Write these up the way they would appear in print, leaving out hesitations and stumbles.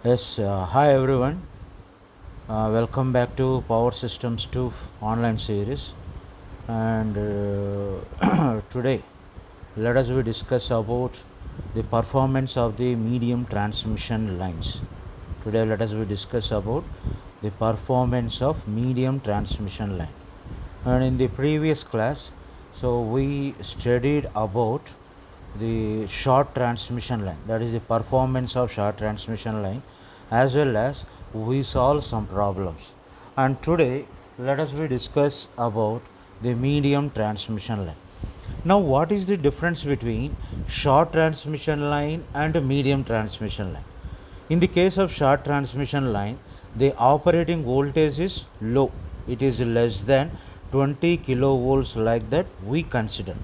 Hi everyone. Welcome back to Power Systems 2 online series. And today, let us we discuss about the performance of the medium transmission lines. Today, let us we discuss about the performance of medium transmission line. And in the previous class, so we studied about the short transmission line, that is the performance of short transmission line, as well as we solve some problems. And today let us we discuss about the medium transmission line. Now what is the difference between short transmission line and medium transmission line? In the case of short transmission line, the operating voltage is low, it is less than 20 kilovolts, like that we consider.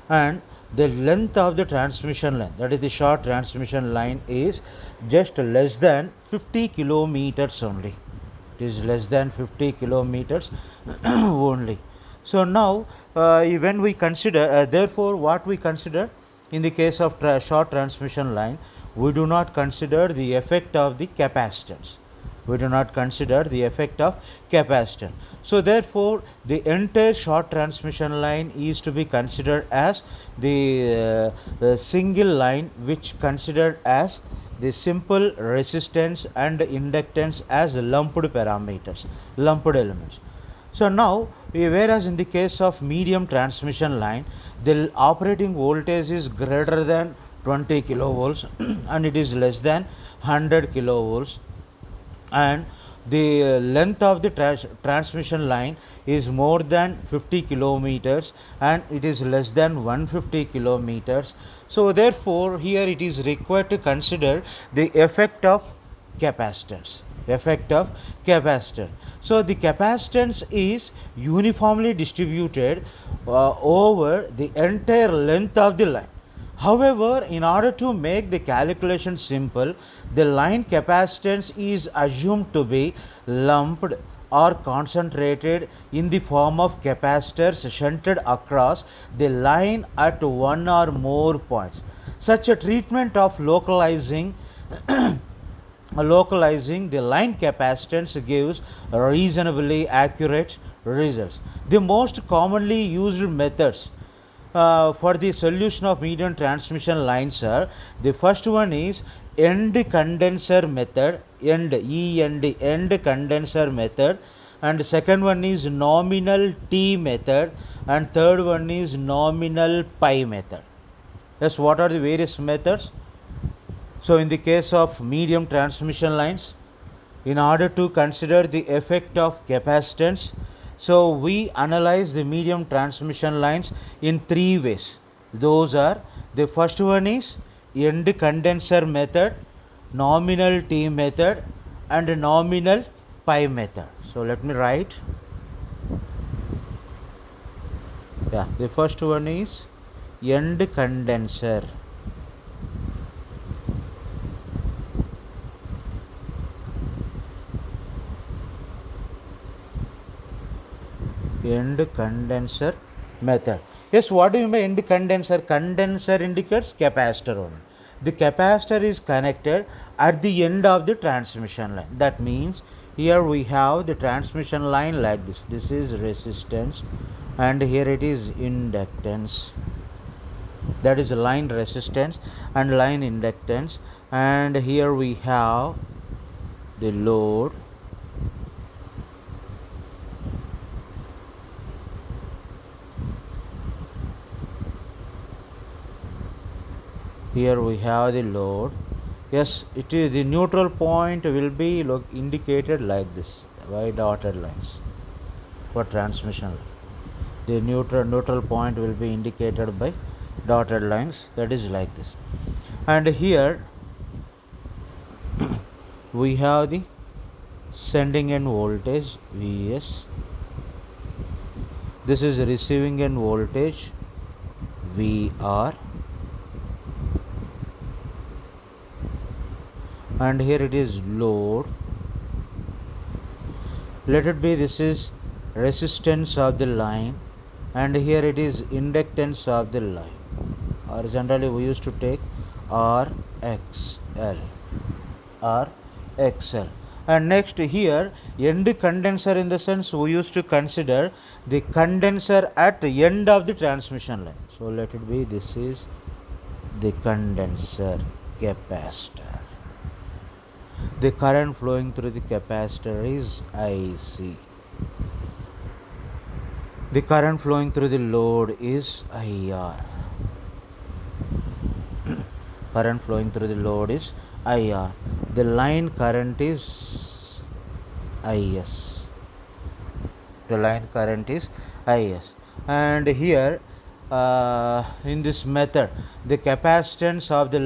And the length of the transmission line, that is the short transmission line, is just less than 50 kilometers only. It is less than 50 kilometers only. So now when we consider, therefore what we consider in the case of short transmission line, we do not consider the effect of the capacitance. We do not consider the effect of capacitor. So therefore the entire short transmission line is to be considered as the single line, which considered as the simple resistance and inductance as lumped parameters, lumped elements. So now, whereas in the case of medium transmission line, the operating voltage is greater than 20 kilovolts and it is less than 100 kilovolts, and the length of the transmission line is more than 50 kilometers and it is less than 150 kilometers. So therefore here it is required to consider the effect of capacitance, effect of capacitor. So the capacitance is uniformly distributed over the entire length of the line. However, in order to make the calculation simple, the line capacitance is assumed to be lumped or concentrated in the form of capacitors shunted across the line at one or more points. Such a treatment of localizing the line capacitance gives reasonably accurate results. The most commonly used methods for the solution of medium transmission lines are: the first one is end condenser method, end condenser method, and second one is nominal T method, and third one is nominal pi method. Yes, what are the various methods? So in the case of medium transmission lines, in order to consider the effect of capacitance, so we analyze the medium transmission lines in three ways. Those are: the first one is end condenser method, nominal T method, and nominal pi method. So let me write. Yeah, the first one is end condenser. End condenser method. Yes, what do you mean end condenser? Condenser indicates capacitor only. The capacitor is connected at the end of the transmission line. That means here we have the transmission line like this. This is resistance and here it is inductance. That is line resistance and line inductance, and here we have the load. Here we have the load. Yes, it is the neutral point will be indicated like this by dotted lines for transmission. The neutral point will be indicated by dotted lines, that is like this. And here we have the sending end voltage Vs. This is receiving end voltage Vr, and here it is load. Let it be this is resistance of the line, and here it is inductance of the line, or generally we used to take RXL or XL. And next here, end condenser, in the sense we used to consider the condenser at the end of the transmission line. So let it be, this is the condenser capacitor. The current flowing through the capacitor is IC. The current flowing through the load is IR. Current flowing through the load is IR. The line current is IS. The line current is IS. And here in this method, the capacitance of the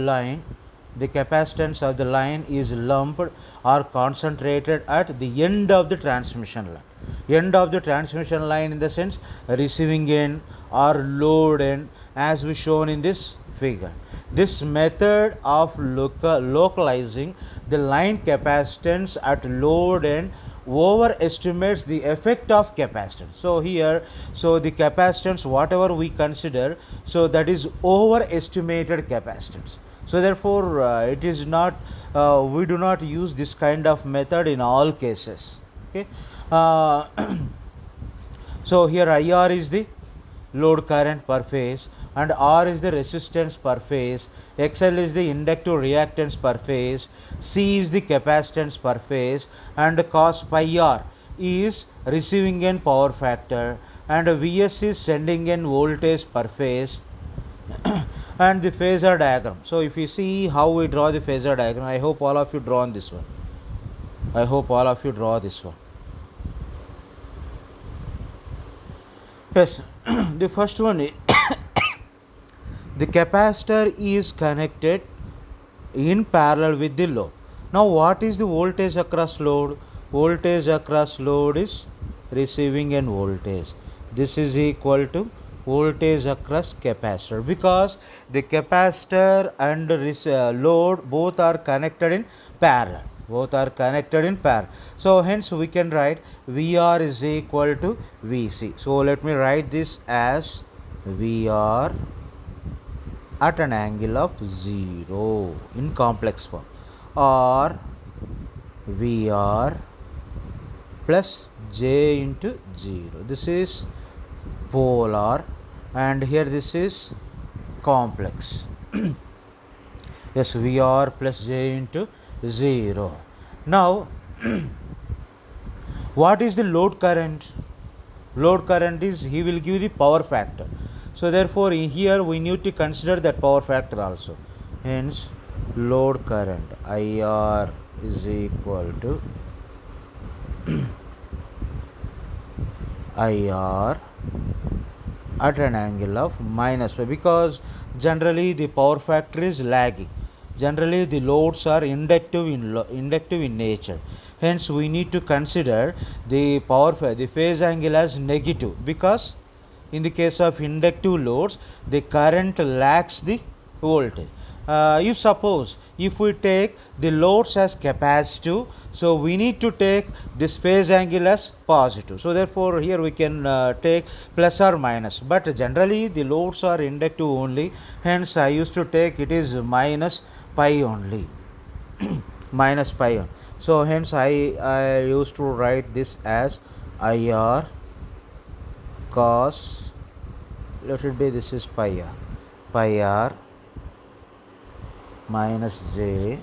line is lumped or concentrated at the end of the transmission line. End of the transmission line, in the sense receiving end or load end, as we shown in this figure. This method of localizing the line capacitance at load end overestimates the effect of capacitance. So here, so the capacitance whatever we consider, so that is overestimated capacitance. So therefore it is not, we do not use this kind of method in all cases. Okay. So here IR is the load current per phase, and R is the resistance per phase, XL is the inductive reactance per phase, C is the capacitance per phase, and cos pi R is receiving end power factor, and Vs is sending end voltage per phase. And the phasor diagram. So if you see how we draw the phasor diagram, I hope all of you drawn this one. I hope all of you draw this one. Yes, the first one is the capacitor is connected in parallel with the load. Now what is the voltage across load? Voltage across load is receiving end voltage. This is equal to voltage across capacitor, because the capacitor and load both are connected in parallel. So hence we can write VR is equal to VC. So let me write this as VR at an angle of 0 in complex form, or VR plus J into 0. This is polar, and here this is complex. Yes, VR plus J into 0. Now what is the load current? Load current is, he will give the power factor. So therefore here we need to consider that power factor also. Hence load current IR is equal to IR at an angle of -5, because generally the power factor is lagging. Generally the loads are inductive in nature. Hence we need to consider the phase angle as negative, because in the case of inductive loads the current lags the voltage. If suppose if we take the loads as capacitive, so we need to take this phase angle as positive. So therefore here we can take plus or minus, but generally the loads are inductive only. Hence I used to take it is minus pi only. Minus pi only. So hence I used to write this as IR cos, let it be, this is pi r minus J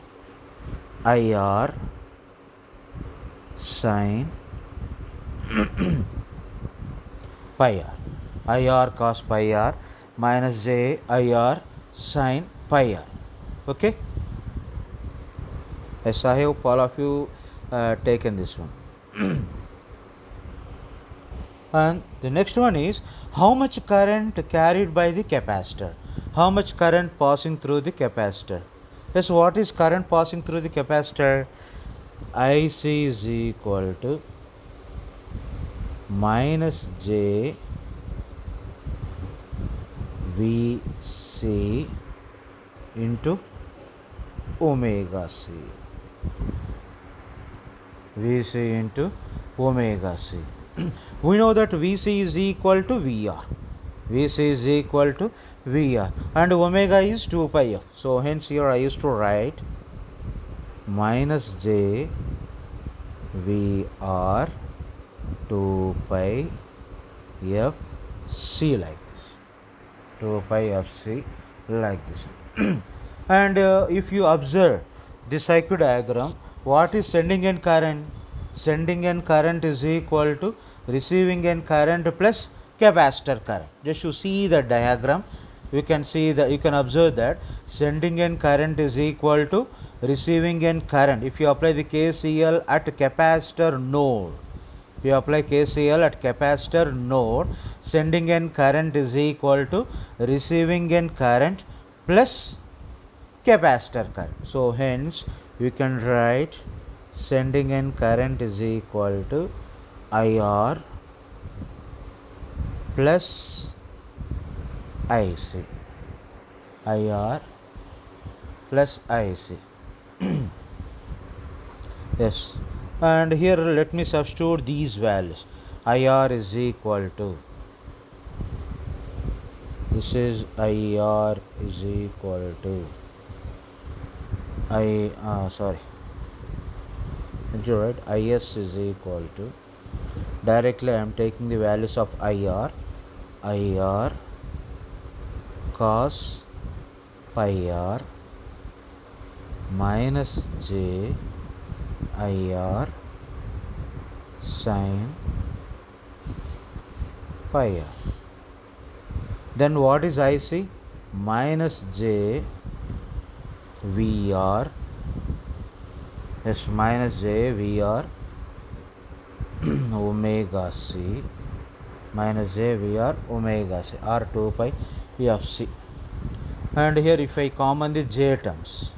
IR sin pi r, IR cos pi r minus J IR sin pi r. Okay. Yes, I hope all of you taken this one. And the next one is, how much current carried by the capacitor? How much current passing through the capacitor? Yes, what is current passing through the capacitor? IC is equal to minus J VC into omega C. VC into omega C. We know that VC is equal to VR. VC is equal to VR, and omega is 2 pi f. So hence here I used to write minus j VR 2 pi f c like this, 2 pi f c like this. And if you observe this IQ diagram, what is sending end current? Sending end current is equal to receiving end current plus capacitor current. Just to see the diagram, you can see that, you can observe that sending end current is equal to receiving end current. If you apply the KCL at capacitor node, we apply KCL at capacitor node, sending end current is equal to receiving end current plus capacitor current. So hence we can write sending end current is equal to IR plus IC, IR plus IC. Yes, and here let me substitute these values. IR is equal to, this is IR is equal to IS is equal to, directly I am taking the values of IR cos pi r minus j IR sin pi r. Then what is IC? Minus j VR, yes, minus j VR omega c, minus j VR omega c, or 2 pi f c. And here if I common the j terms,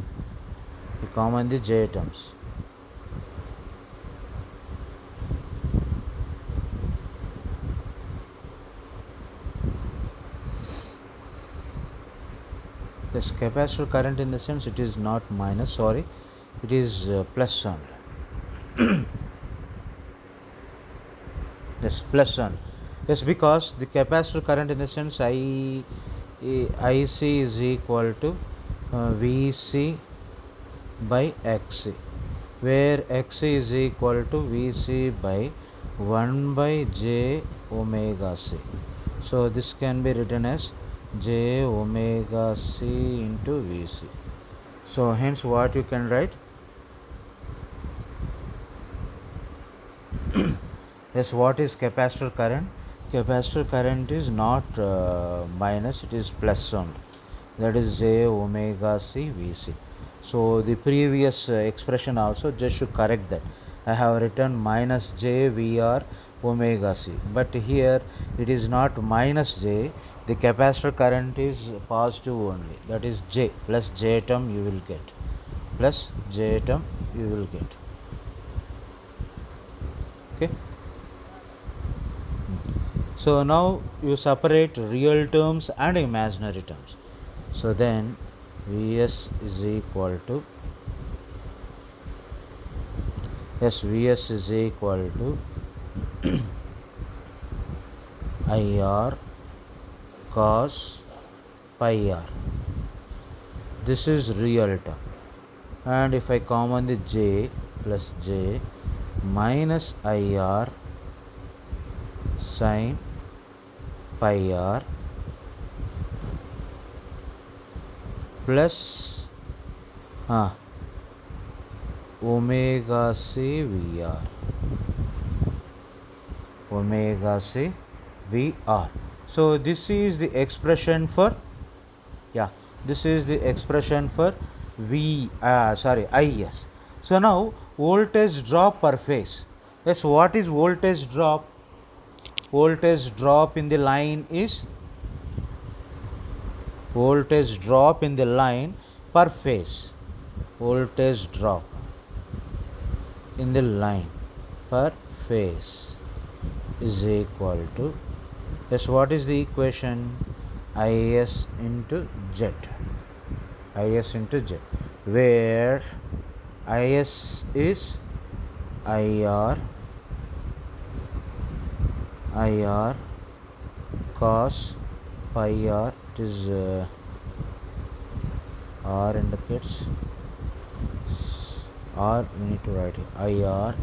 this capacitor current, in the sense it is not minus, sorry, it is plus only. Yes, plus only. Yes, because the capacitor current, in the sense IC is equal to VC by XC, where XC is equal to VC by 1 by j omega c. So this can be written as j omega c into Vc. So hence what you can write? Yes, what is capacitor current? Capacitor current is not minus, it is plus only, that is j omega c Vc. So the previous expression also just should correct that. I have written minus j VR omega c, but here it is not minus j, the capacitor current is positive only, that is j, plus j term you will get, plus j term you will get. Okay. So now you separate real terms and imaginary terms. So then Vs is equal to, yes, Vs is equal to IR cos pi r. This is real term. And if I common the j, plus j minus IR sin pi r plus omega c VR, omega c VR. So this is the expression for, this is the expression for IS. So now voltage drop per phase. Yes, what is voltage drop? Voltage drop in the line is voltage drop in the line per phase. Voltage drop in the line per phase is equal to, yes, what is the equation? IS into Z, IS into Z, where IS is IR cos pi r, it is R indicates or we need to write it IR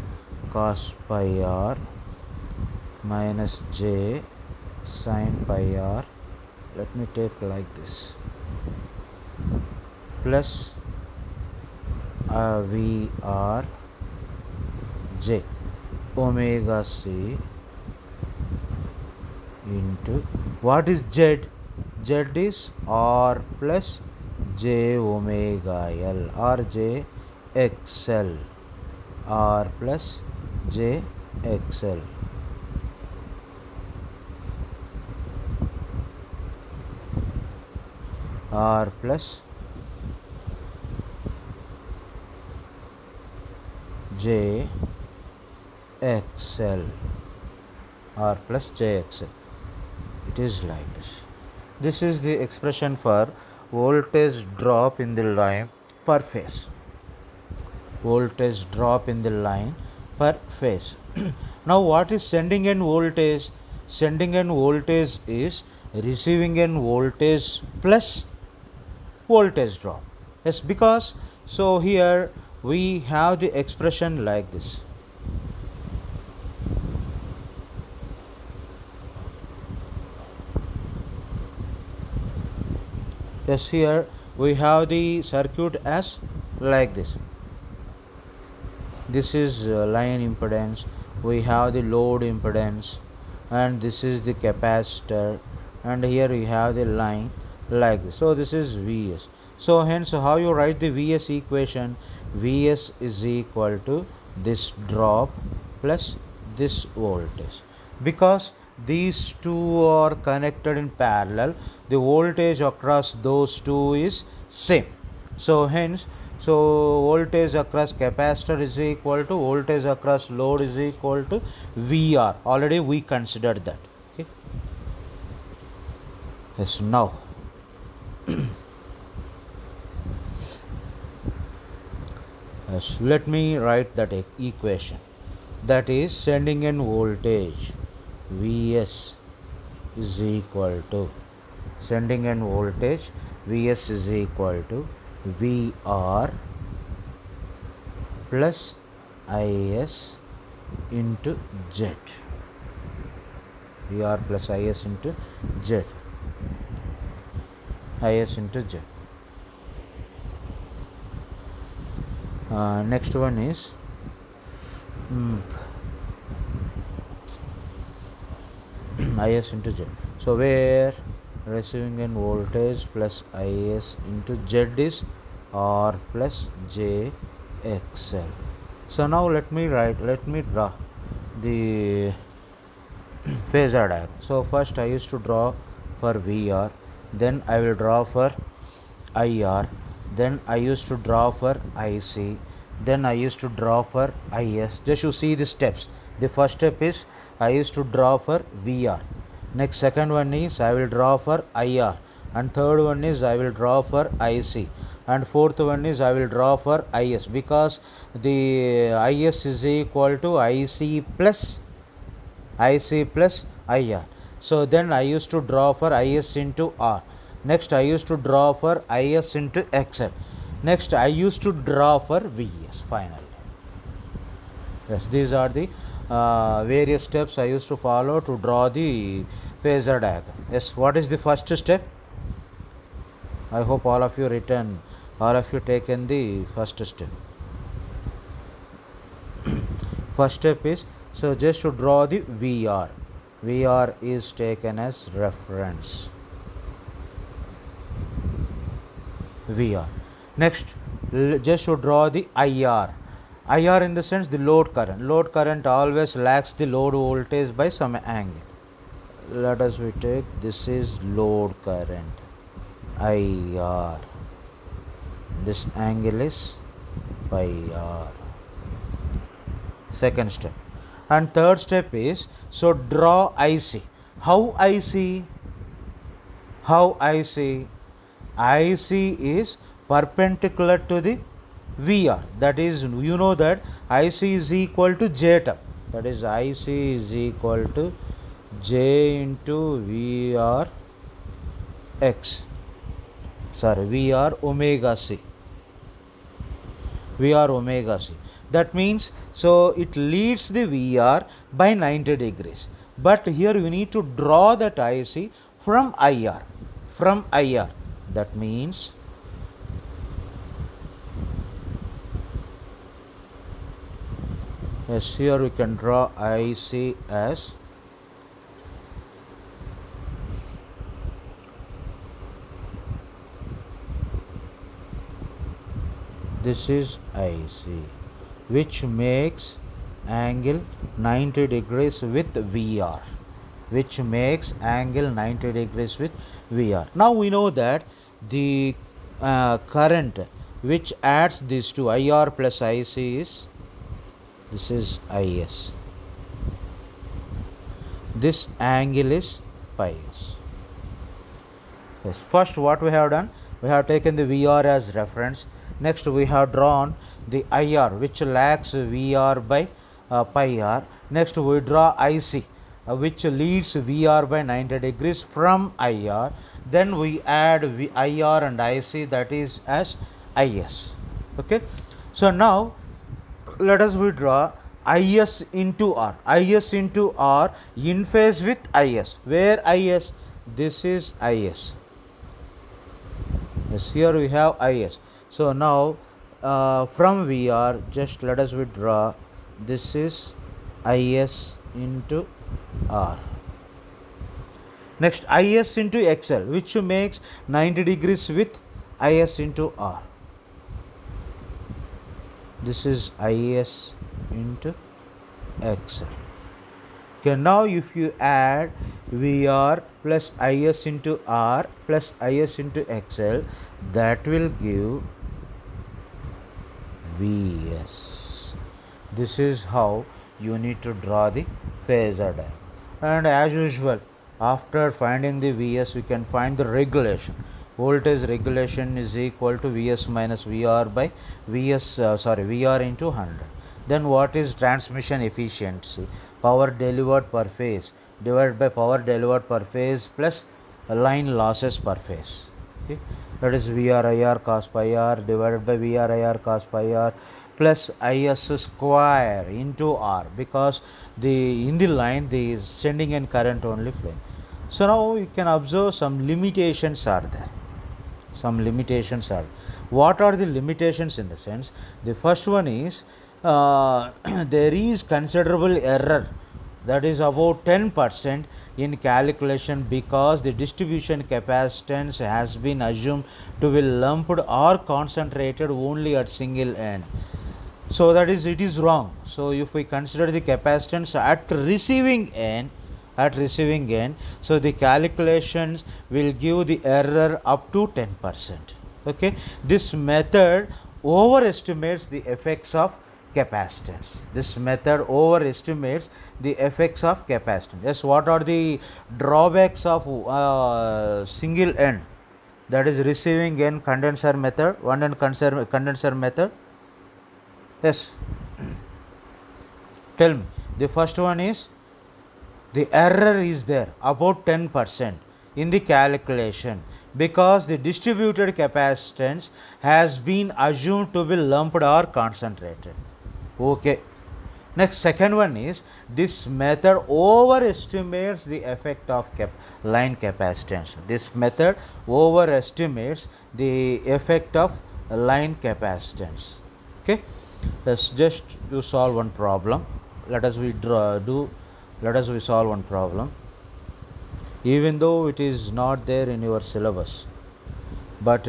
cos pi r minus j sin pi r. Let me take like this, plus VR j omega c into what is z? Z is r plus j omega l or j xl, r plus j xl. R plus j xl, r plus j xl. It is like this. This is the expression for voltage drop in the line per phase. Voltage drop in the line per phase. Now what is sending end voltage? Sending end voltage is receiving end voltage plus voltage drop. Yes, because so here we have the expression like this. Yes, here we have the circuit as like this. This is line impedance, we have the load impedance, and this is the capacitor, and here we have the line like this. So this is Vs. So hence how you write the Vs equation? Vs is equal to this drop plus this voltage. Because these two are connected in parallel, the voltage across those two is same. So hence, so voltage across capacitor is equal to voltage across load is equal to VR. Already we considered that. Okay. Yes, now yes, let me write that equation. That is sending in voltage Vs is equal to sending in voltage Vs is equal to VR plus Is into Z. VR plus Is into Z. Is into Z. Next one is Is into Z. So where receiving end voltage plus Is into Z is R plus J XL. So now let me draw the phasor diagram. So first I used to draw for VR, then I will draw for IR, then I used to draw for IC, then I used to draw for IS. Just you see the steps. The first step is I used to draw for VR. Next second one is I will draw for IR, and third one is I will draw for IC, and fourth one is I will draw for IS, because the IS is equal to IC plus IR. So then I used to draw for IS into R. Next I used to draw for IS into XL. Next I used to draw for VS finally. Yes, these are the various steps I used to follow to draw the phasor diagram. Yes, what is the first step? I hope all of you taken the first step. First step is, so just to draw the VR. VR is taken as reference. VR. Next, just to draw the IR. IR in the sense the load current. Load current always lags the load voltage by some angle. Let us we take this is load current IR. This angle is pi r. Second step. And third step is, so draw IC. How IC? How IC? IC is perpendicular to the VR. That is, you know that IC is equal to J term. That is, IC is equal to J into VR X. Sorry, VR omega C. VR omega c. That means, so it leads the VR by 90 degrees. But here we need to draw that IC from IR. From IR. That means, yes, here we can draw IC as this is IC, which makes angle 90 degrees with VR, which makes angle 90 degrees with VR. Now we know that the current which adds these two IR plus IC is, this is IS. This angle is pi s. Yes, first what we have done, we have taken the VR as reference. Next we have drawn the IR which lags VR by pi r. Next we draw IC which leads VR by 90 degrees from IR. Then we add IR and IC, that is as IS. Okay, so now let us withdraw IS into R. IS into R in phase with IS. Where IS? This is IS. Yes, here we have IS. So now from VR, just let us withdraw. This is IS into R. Next IS into XL, which makes 90 degrees with IS into R. This is IS into XL. Okay, now if you add VR plus IS into R plus IS into XL, that will give VS. This is how you need to draw the phasor diagram. And as usual, after finding the VS, we can find the regulation. Voltage regulation is equal to VS minus VR by VR into 100. Then what is transmission efficiency? Power delivered per phase divided by power delivered per phase plus line losses per phase. Okay, that is VRIR cos pi r divided by VRIR cos pi r plus IS square into R, because in the line the sending end current only flowing. So now you can observe some limitations are there. Some limitations are. What are the limitations? In the sense, the first one is there is considerable error, that is about 10% in calculation, because the distribution capacitance has been assumed to be lumped or concentrated only at single end. So that is, it is wrong. So if we consider the capacitance at receiving end, so the calculations will give the error up to 10%. Okay, this method overestimates the effects of capacitance. This method overestimates the effects of capacitance. Yes, what are the drawbacks of single end, that is receiving end condenser method, one end condenser method? Yes, tell me. The first one is the error is there about 10% in the calculation, because the distributed capacitance has been assumed to be lumped or concentrated. Okay. Next, second one is this method overestimates the effect of line capacitance. This method overestimates the effect of line capacitance. Okay, let's just to solve one problem. Let us solve one problem, even though it is not there in your syllabus, but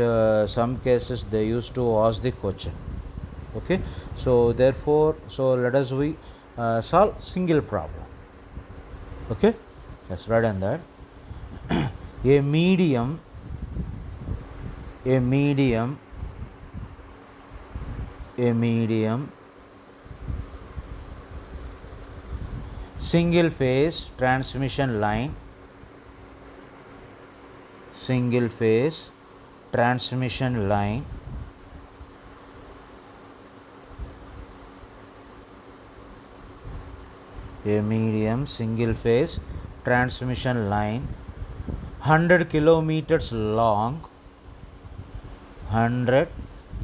some cases they used to ask the question. Okay, so therefore, so let us solve single problem. Okay, let's write on that. a medium single phase transmission line, a medium single phase transmission line 100 kilometers long, 100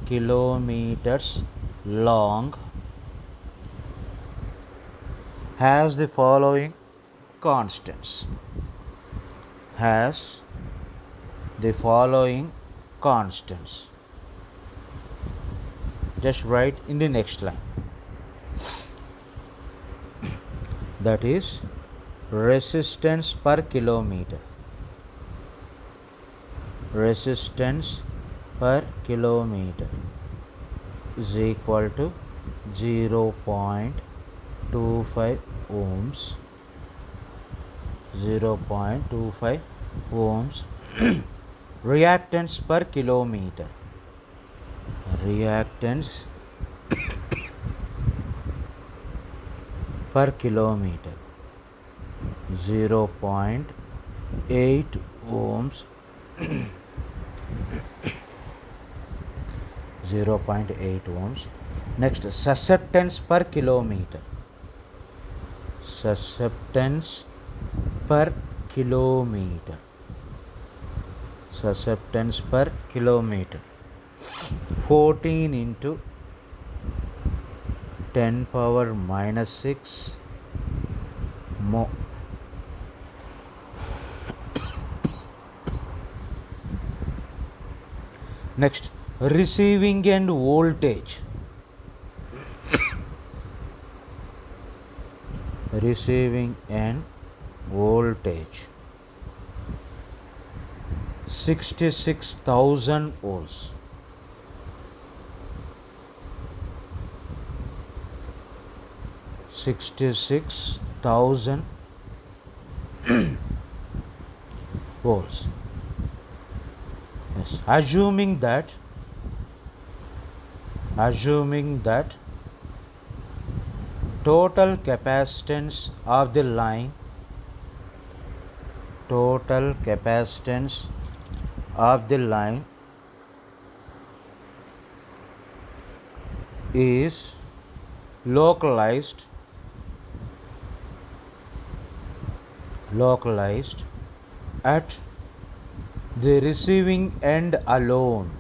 kilometers long has the following constants. Has the following constants. Just write in the next line. That is resistance per kilometer. Resistance per kilometer is equal to 0.25 ohms. 0.25 ohms. Reactance per kilometer. Reactance per kilometer 0.8 ohms. 0.8 ohms. Next, susceptance per kilometer. Susceptance per kilometer. Susceptance per kilometer 14 into 10 power minus 6 mho. Next, receiving end voltage. Receiving end voltage 66,000 volts. 66,000 volts. Yes. Assuming that total capacitance of the line is localized at the receiving end alone.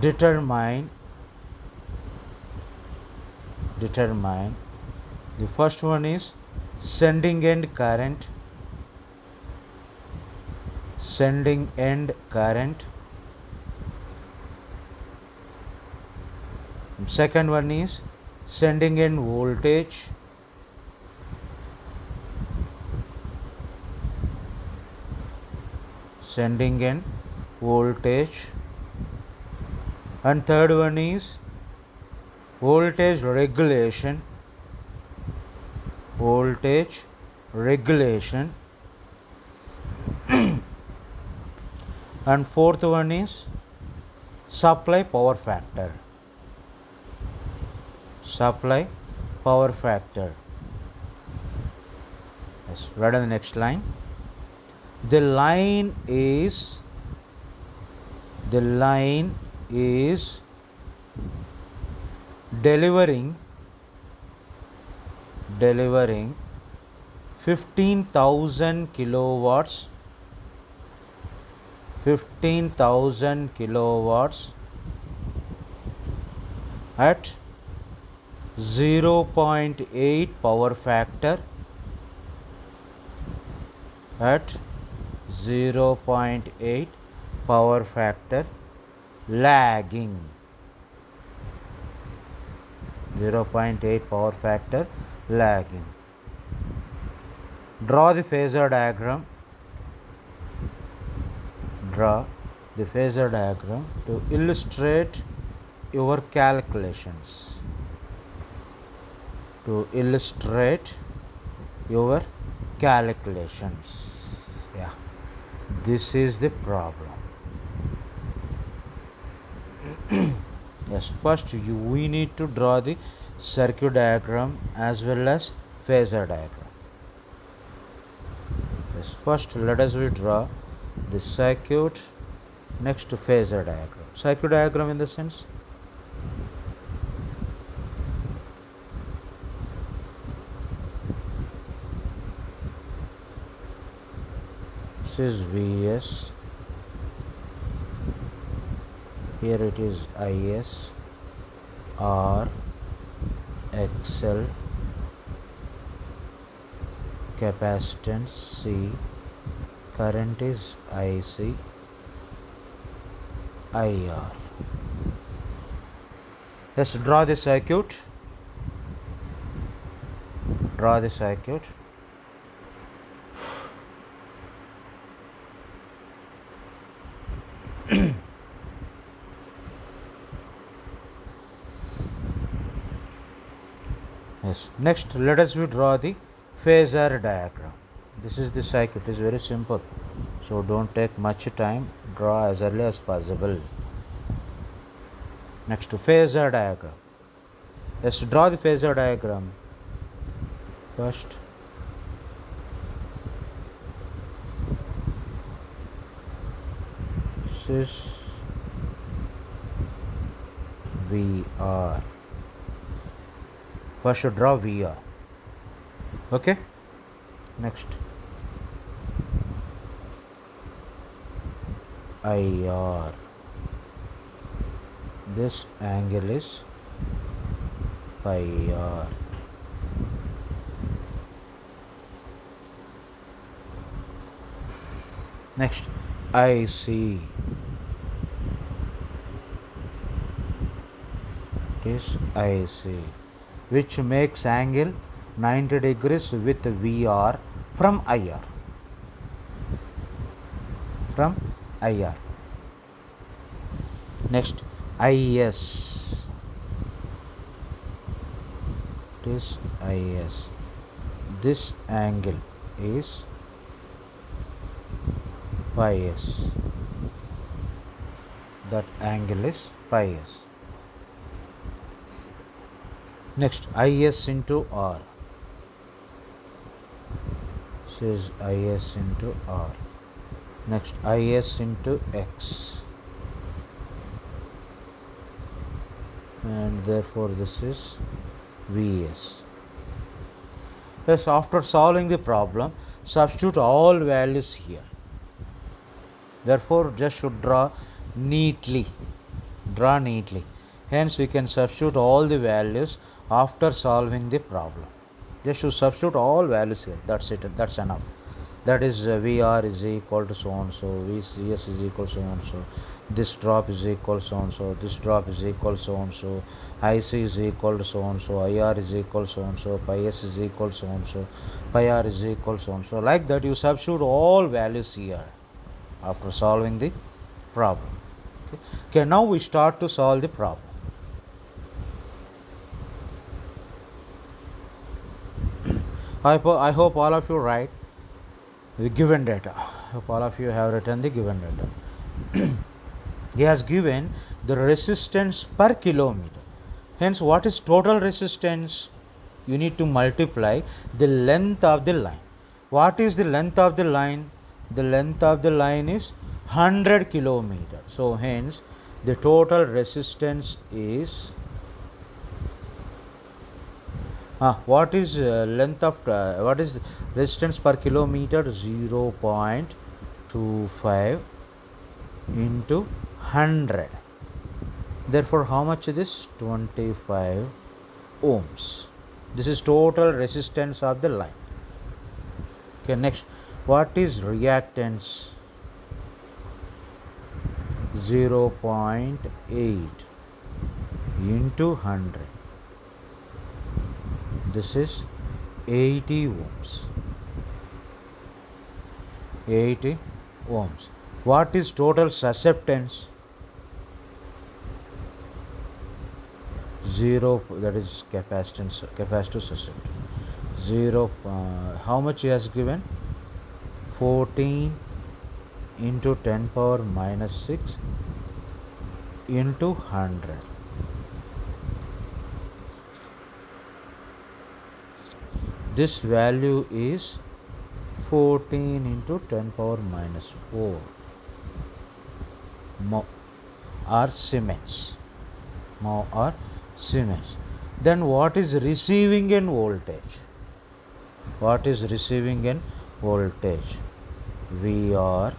Determine the first one is sending end current. Second one is sending end voltage. And third one is voltage regulation. And fourth one is supply power factor. Yes, right on the next line. The line is delivering 15,000 kilowatts at 0.8 power factor. Lagging. 0.8 power factor lagging. Draw the phasor diagram. To illustrate your calculations. Yeah, this is the problem. Yes, first we need to draw the circuit diagram as well as phasor diagram. Yes, first let us draw the circuit, next phasor diagram. Circuit diagram in the sense This is Vs, here it is Is, R, XL, capacitance C, current is IC, IR. Let's draw the circuit. Draw the circuit. Yes. Next, let us draw the phasor diagram. This is the circuit. It is very simple, so don't take much time. Draw as early as possible. Next, phasor diagram. Let's draw the phasor diagram. First, this is VR. First, draw VR. Okay. Next, IR. This angle is pi r. Next, IC. It is IC, which makes angle 90 degrees with VR from IR. From IR. Next, IS. It is IS. This angle is pi s. That angle is pi s. Next, IS into R. This is IS into R. Next, IS into X. And therefore this is Vs. Yes, after solving the problem, substitute all values here. Therefore, just should draw neatly. Draw neatly. Hence, we can substitute all the values after solving the problem. Just should substitute all values here. That's it. That's enough. That is VR is equal to so and so. VCS is equal to so and so. This drop is equal to so and so. This drop is equal to so and so. IC is equal to so and so. IR is equal to so and so. Pi s is equal to so and so. Pi r is equal to so and so. Like that, you substitute all values here after solving the problem. Okay, now we start to solve the problem. I hope all of you write the given data. I hope all of you have written the given data. He has given the resistance per kilometer. Hence, what is total resistance? You need to multiply the length of the line. What is the length of the line? The length of the line is 100 kilometers. So, hence, the total resistance is what is length of what is resistance per kilometer? 0.25 into 100. Therefore, how much is this? 25 ohms. This is total resistance of the line. Okay, next, what is reactance? 0.8 into 100. This is 80 ohms. 80 ohms. What is total susceptance? 0, that is capacitance, capacitive susceptance. 0, how much he has given? 14 into 10 power minus 6 into 100. This value is 14 into 10 power minus 4 mho or Siemens. Mho or Siemens. Then what is receiving in voltage? What is receiving in voltage? VR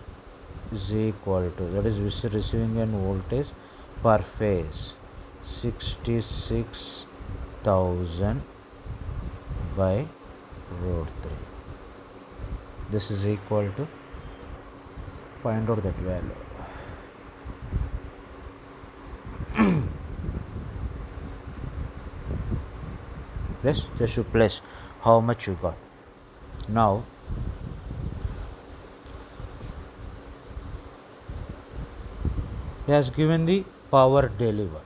is equal to, that is receiving an voltage per phase 66,000 by root 3. This is equal to, find out that value. Yes, just you place how much you got. Now he has given the power delivered.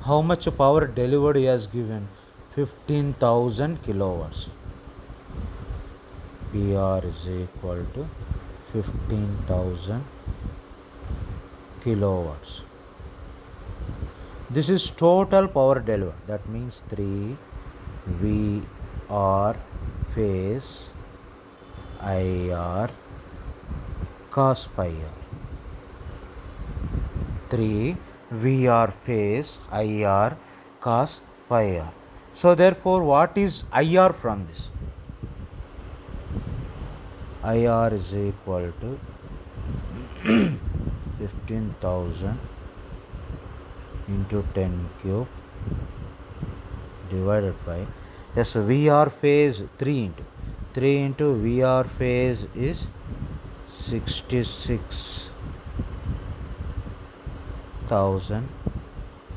How much power delivered he has given? 15,000 kilowatts. PR is equal to 15,000 kilowatts. This is total power delivered. That means 3 VR phase IR cos pi r. 3 VR phase IR cos pi r. So therefore, what is IR from this? IR is equal to 15,000 into 10 cube divided by, yes, VR phase 3 into VR phase is 66,000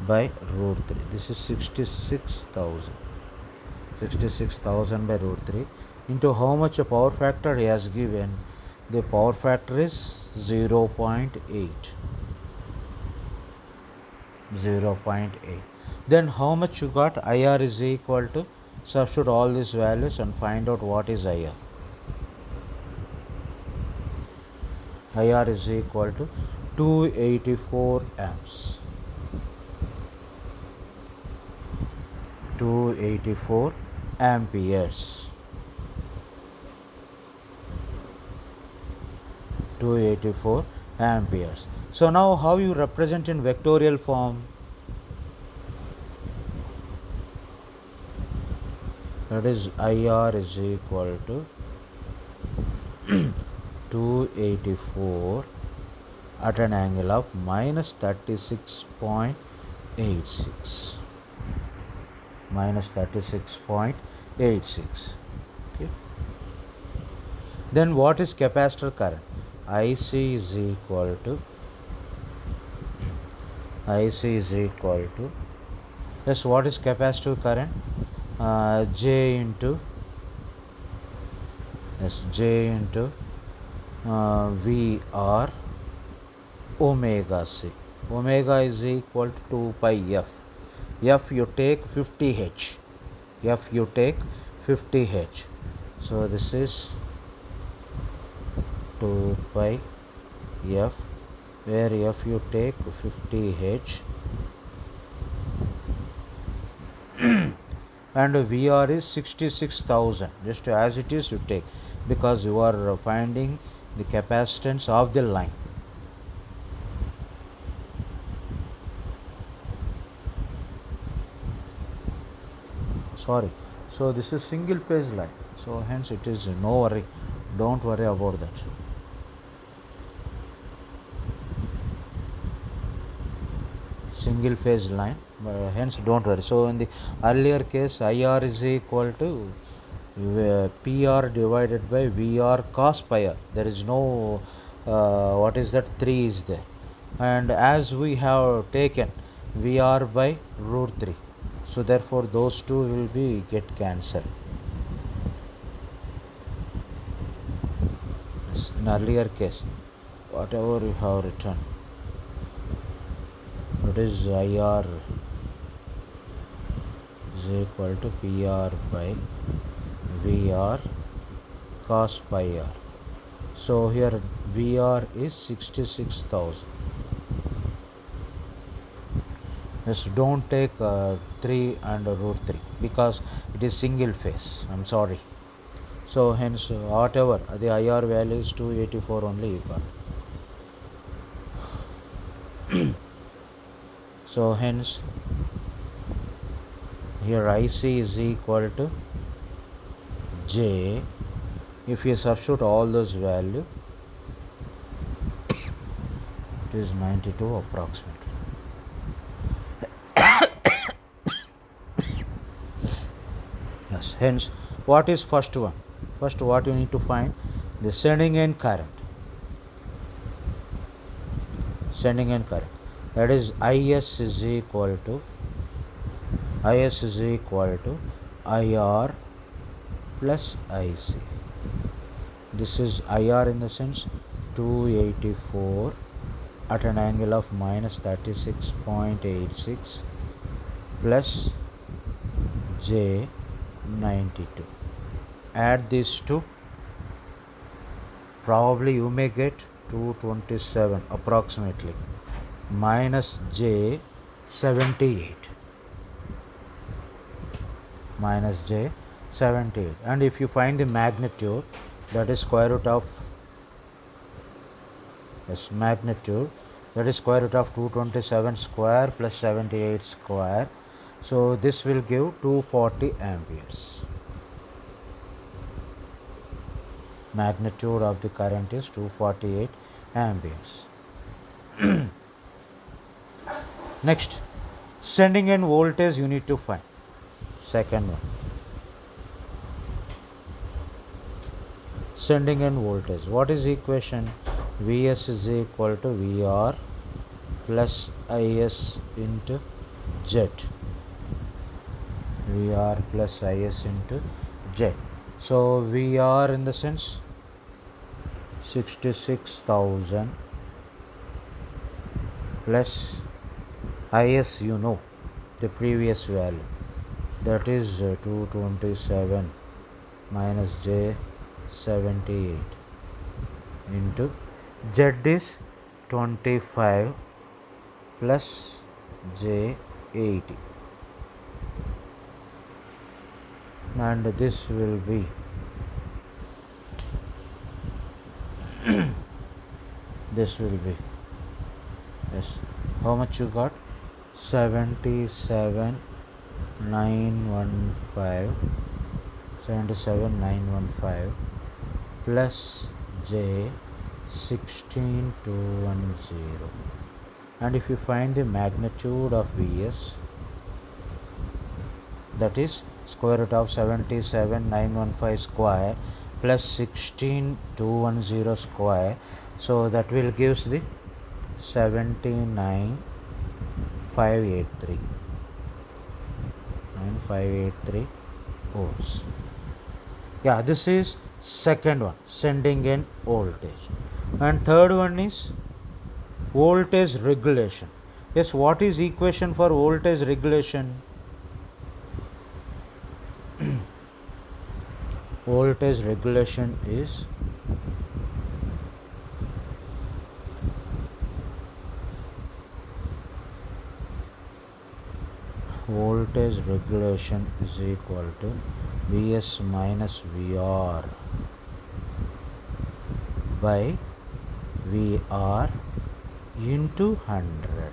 by root 3. This is 66,000 by root 3 into how much a power factor he has given. The power factor is 0.8. Then how much you got? IR is equal to, substitute all these values and find out what is IR. IR is equal to 284 amps. 284 amperes. 284 amperes. So now how you represent in vectorial form? That is IR is equal to 284 at an angle of minus 36.86. Minus 36.86. Okay. Then what is capacitor current? IC is equal to, yes, what is capacitor current? J into VR omega C. Omega is equal to 2 pi F. F you take 50H. So this is 2 pi F, where F you take 50H and VR is 66,000. Just as it is you take, because you are finding the capacitance of the line. Sorry, so this is single phase line, so hence it is no worry, don't worry about that. Single phase line, hence don't worry. So in the earlier case, IR is equal to PR divided by VR cos pi r. There is no what is that, 3 is there, and as we have taken VR by root 3, so therefore those two will be get cancelled. In earlier case, whatever you have written, that is IR is equal to PR by VR cos pi r. So here VR is 66,000. Just don't take 3 and root 3 because it is single phase. I'm sorry. So hence whatever the IR value is 284 only you got. So hence here IC is equal to J. If you substitute all those values, is 92 approximately. Yes, hence what is first one? First, what you need to find? The sending end current. Sending end current, that is IS is equal to IR plus IC. This is IR in the sense 284 at an angle of minus 36.86 plus J92. Add these two, probably you may get 227 approximately minus J78 and if you find the magnitude, that is square root of magnitude, that is square root of 227 square plus 78 square, so this will give 240 amperes. Magnitude of the current is 248 amperes. Next, sending end voltage you need to find. Second one, sending end voltage. What is the equation? Vs is equal to Vr plus Is into Z. Vr plus Is into Z. So Vr in the sense 66,000 plus Is, you know the previous value, that is 227 minus J78 into Z is 25 plus J80, and this will be yes, how much you got? 77,915 plus J16210, and if you find the magnitude of Vs, that is square root of 77,915 square plus 16210 square, so that will gives the 79,583 ohms. Yeah, this is second one, sending end voltage. And third one is voltage regulation. Yes, what is equation for voltage regulation? Voltage regulation is equal to Vs minus Vr by Vr into 100.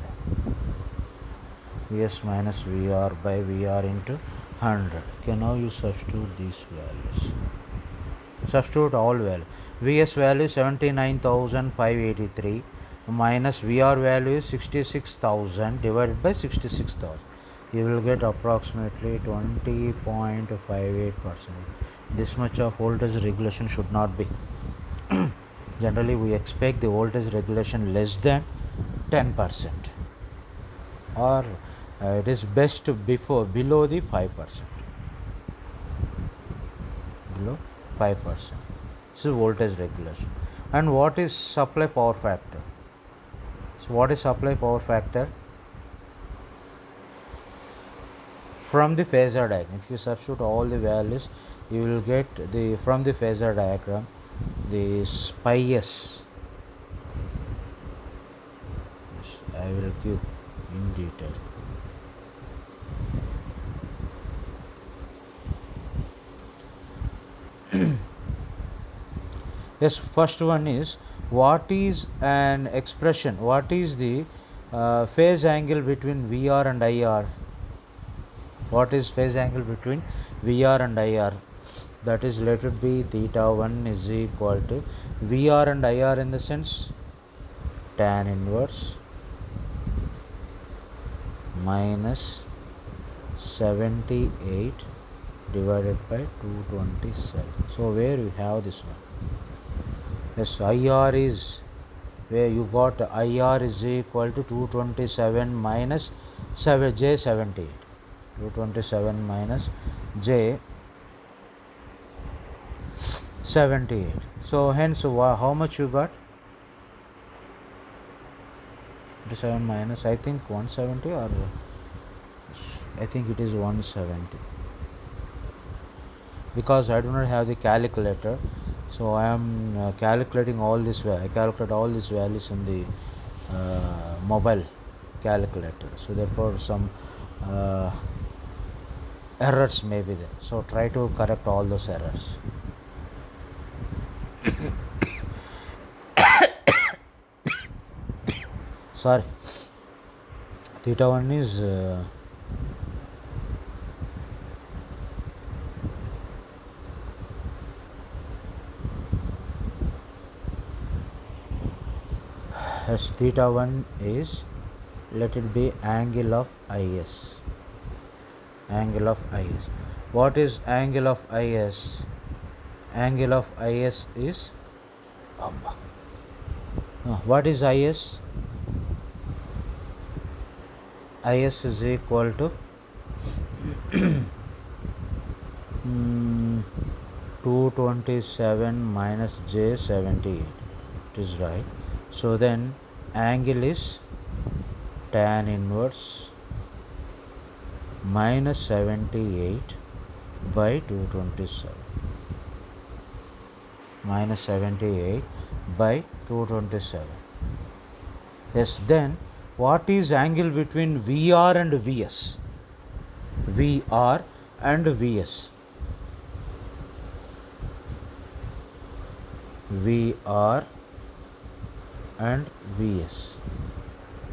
Vs minus Vr by Vr into 100. Okay, now you substitute these values. Substitute all values. Vs value 79,583 minus Vr value is 66,000 divided by 66,000. You will get approximately 20.58%. This much of voltage regulation should not be. Generally, we expect the voltage regulation less than 10%, or it is best below the 5%. Below 5%. This is voltage regulation. And what is supply power factor? So what is supply power factor? From the phasor diagram, if you substitute all the values, you will get the from the phasor diagram the SPIES. I will give in detail. Yes, first one is, what is an expression, what is the phase angle between VR and IR? What is phase angle between VR and IR? That is, let it be theta 1 is equal to VR and IR in the sense tan inverse minus 78 divided by 227. So where you have this one? Yes, IR is where you got IR is equal to 227 minus J78. 227 minus J78. So hence how much you got? 27 minus, I think 170, or I think it is 170, because I do not have the calculator, so I am calculating all this. I calculate all these values in the mobile calculator, so therefore some errors may be there, so try to correct all those errors. Sorry, theta 1 is as theta 1 is, let it be angle of IS. Angle of IS. What is angle of IS? Angle of IS is what is IS? IS is equal to 227 minus J78. It is right. So then angle is tan inverse minus 78 by 227. Minus 78 by 227. Yes, then what is angle between VR and VS? VR and VS. VR and VS.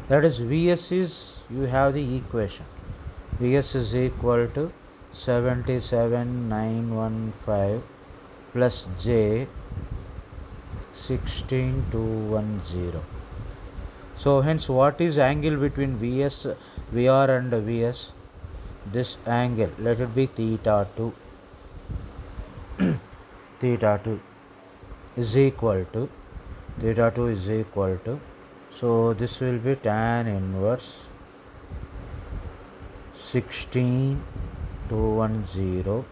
That is, VS is, you have the equation. VS is equal to 77915 plus J 16210. So hence what is angle between VR and VS? This angle, let it be theta 2. Theta 2 is equal to, so this will be tan inverse 16210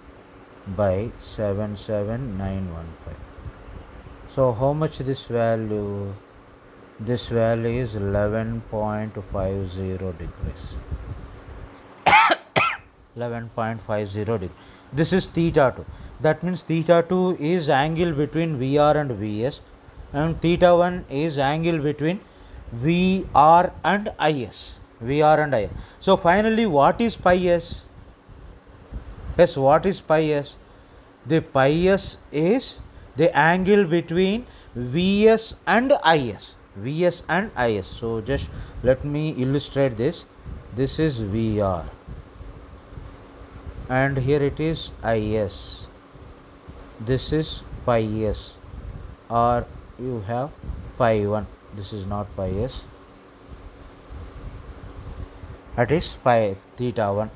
by 77915. So how much this value? This value is 11.50 degrees. 11.50 degrees. This is theta 2. That means theta 2 is angle between VR and VS, and theta 1 is angle between VR and IS. VR and IS. So finally, what is pi s? Yes, what is pi s? The pi s is the angle between VS and IS. VS and IS. So just let me illustrate this. This is VR and here it is IS. This is pi s, or you have pi 1. This is not pi s. That is pi theta 1,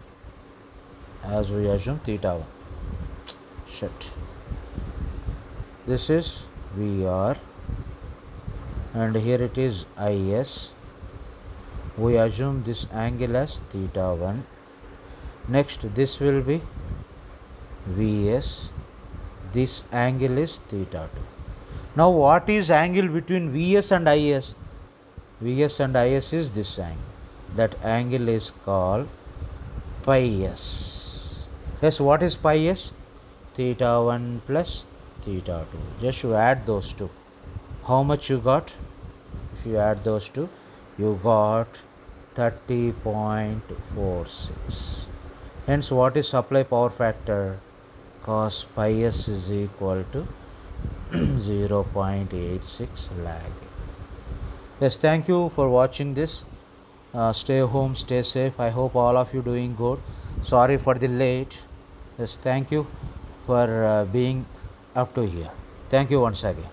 as we assume theta 1. Shit. This is VR and here it is IS. We assume this angle as theta 1. Next, this will be VS. This angle is theta 2. Now what is angle between VS and IS? VS and IS is this angle. That angle is called pi s. Yes, what is pi s? Theta 1 plus theta 2. Just you add those two. How much you got? If you add those two, you got 30.46. Hence, what is supply power factor? Cos pi s is equal to 0.86 lag. Yes, thank you for watching this. Stay home, stay safe. I hope all of you doing good. Sorry for the late. Yes, thank you for being up to here. Thank you once again.